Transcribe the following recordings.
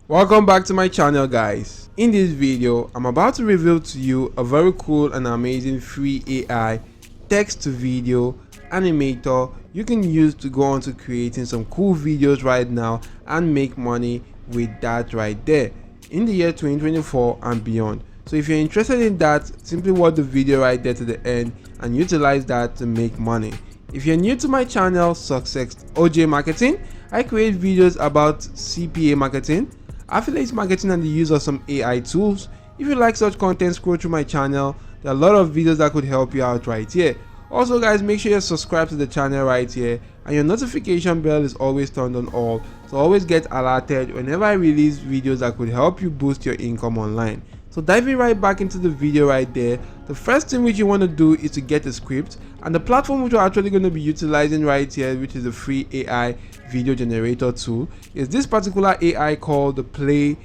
Welcome back to my channel, guys. In this video I'm about to reveal to you a very cool and amazing free AI text to video animator you can use to go on to creating some cool videos right now and make money with that right there in the year 2024 and beyond. So if you're interested in that, simply watch the video right there to the end and utilize that to make money. If you're new to my channel, Success OJ Marketing, I create videos about CPA marketing, affiliate marketing, and the use of some AI tools. If you like such content, scroll through my channel. There are a lot of videos that could help you out right here. Also guys, make sure you subscribe to the channel right here and your notification bell is always turned on all, so always get alerted whenever I release videos that could help you boost your income online. So diving right back into the video right there, the first thing which you want to do is to get a script, and the platform which we're actually going to be utilizing right here, which is the free AI video generator tool, is this particular AI called the Playday.io.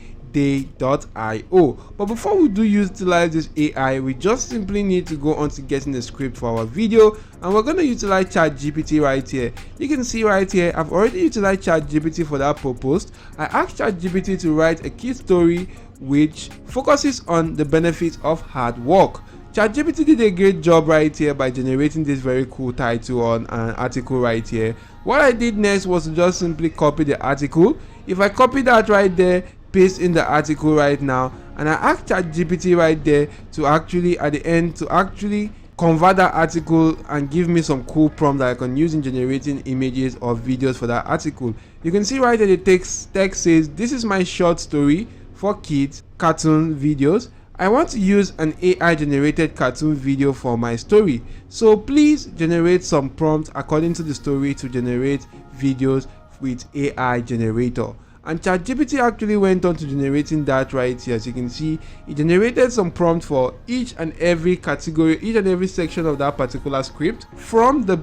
But before we do utilize this AI, we just simply need to go on to getting the script for our video, and we're going to utilize ChatGPT right here. You can see right here I've already utilized ChatGPT for that purpose. I asked ChatGPT to write a key story which focuses on the benefits of hard work. ChatGPT did a great job right here by generating this very cool title on an article right here. What I did next was to just simply copy the article. If I copy that right there, paste in the article right now, and I asked ChatGPT right there to actually at the end to actually convert that article and give me some cool prompt that I can use in generating images or videos for that article. You can see right there the text says, "This is my short story for kids cartoon videos. I want to use an AI generated cartoon video for my story, so please generate some prompts according to the story to generate videos with AI generator." And ChatGPT actually went on to generating that right here. As you can see, it generated some prompts for each and every category, each and every section of that particular script, from the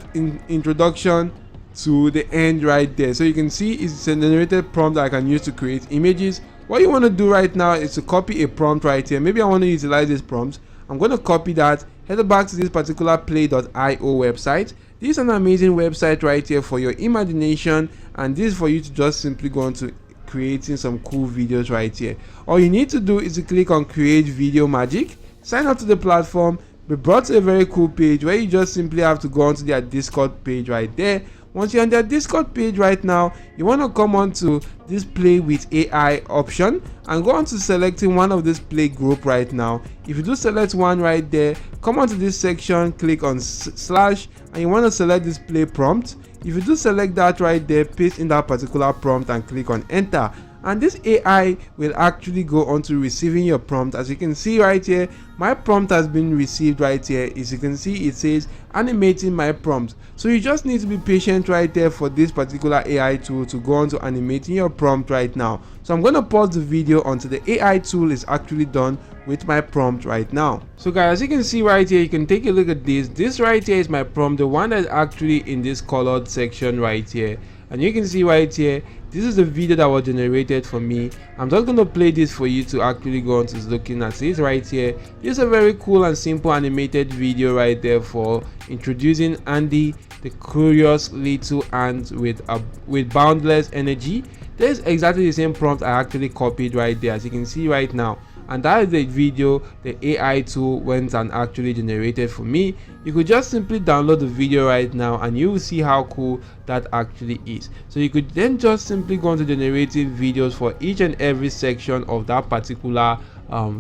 introduction to the end right there. So you can see it's a generated prompt that I can use to create images. What you want to do right now is to copy a prompt right here. Maybe I want to utilize this prompt. I'm going to copy that, head back to this particular Play.io website. This is an amazing website right here for your imagination, and this is for you to just simply go on to creating some cool videos right here. All you need to do is to click on Create Video Magic, sign up to the platform, be brought to a very cool page where you just simply have to go onto their Discord page right there. Once you're on their Discord page right now, you want to come on to this Play with AI option and go on to selecting one of this play group right now. If you do select one right there, come on to this section, click on slash, and you want to select this play prompt. If you do select that right there, paste in that particular prompt and click on enter, and this AI will actually go on to receiving your prompt. As you can see right here, my prompt has been received right here. As you can see, it says animating my prompt. So you just need to be patient right there for this particular AI tool to go on to animating your prompt right now. So I'm going to pause the video until the AI tool is actually done with my prompt right now. So guys, as you can see right here, you can take a look at this right here is my prompt, the one that's actually in this colored section right here. And you can see right here, this is the video that was generated for me. I'm just going to play this for you to actually go on to looking at this right here. This is a very cool and simple animated video right there for introducing Andy, the curious little ant with boundless energy. There's exactly the same prompt I actually copied right there, as you can see right now. And that is the video the AI tool went and actually generated for me. You could just simply download the video right now and you will see how cool that actually is. So you could then just simply go into generating videos for each and every section of that particular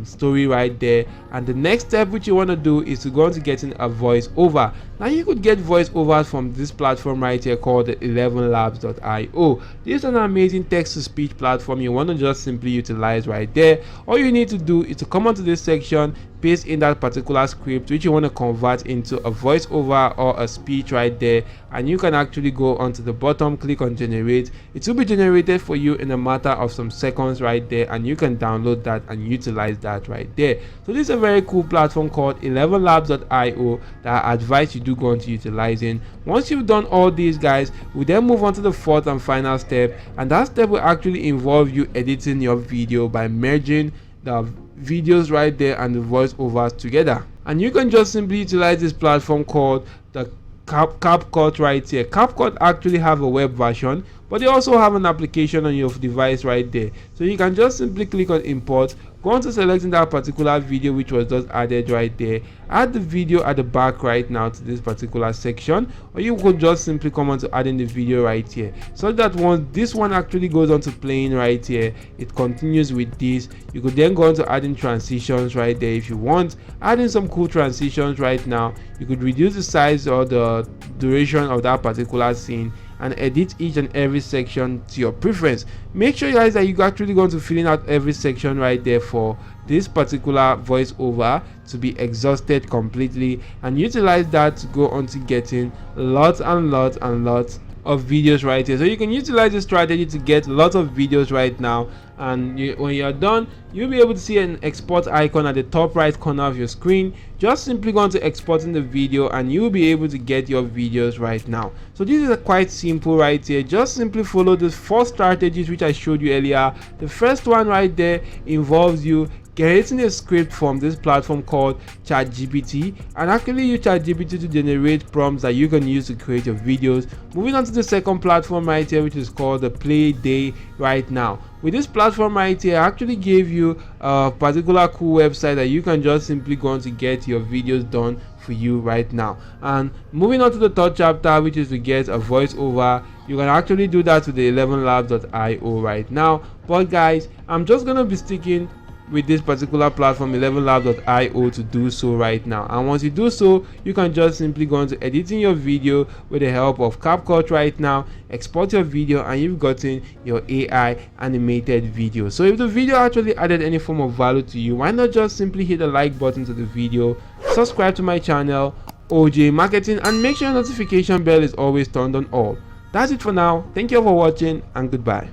story right there. And the next step which you want to do is to go into getting a voiceover. Now you could get voiceovers from this platform right here called 11labs.io. This is an amazing text to speech platform you want to just simply utilize right there. All you need to do is to come onto this section, paste in that particular script which you want to convert into a voiceover or a speech right there, and you can actually go onto the bottom, click on generate. It will be generated for you in a matter of some seconds right there, and you can download that and utilize that right there. So this is a very cool platform called 11labs.io that I advise you do go on to utilizing. Once you've done all these guys, we then move on to the fourth and final step, and that step will actually involve you editing your video by merging the videos right there and the voiceovers together. And you can just simply utilize this platform called the CapCut right here. CapCut actually have a web version but they also have an application on your device right there. So you can just simply click on import, go on to selecting that particular video which was just added right there, add the video at the back right now to this particular section, or you could just simply come on to adding the video right here, so that once this one actually goes on to playing right here, it continues with this. You could then go on to adding transitions right there if you want, adding some cool transitions right now. You could reduce the size or the duration of that particular scene and edit each and every section to your preference. Make sure guys that you're actually going to fill out every section right there for this particular voiceover to be exhausted completely, and utilize that to go on to getting lots and lots and lots of videos right here. So you can utilize this strategy to get lots of videos right now, and when you're done, you'll be able to see an export icon at the top right corner of your screen. Just simply go on to exporting the video and you'll be able to get your videos right now. So this is quite simple right here. Just simply follow the 4 strategies which I showed you earlier. The first one right there involves you creating a script from this platform called ChatGPT, and actually use ChatGPT to generate prompts that you can use to create your videos. Moving on to the second platform right here, which is called the Play Day right now. With this platform right here, I actually gave you a particular cool website that you can just simply go on to get your videos done for you right now. And moving on to the third chapter, which is to get a voiceover, you can actually do that with the 11labs.io right now. But guys, I'm just gonna be sticking with this particular platform 11labs.io to do so right now. And once you do so, you can just simply go into editing your video with the help of CapCut right now, export your video, and you've gotten your AI animated video. So if the video actually added any form of value to you, why not just simply hit the like button to the video, subscribe to my channel OJ Marketing, and make sure your notification bell is always turned on all. That's it for now. Thank you for watching, and goodbye.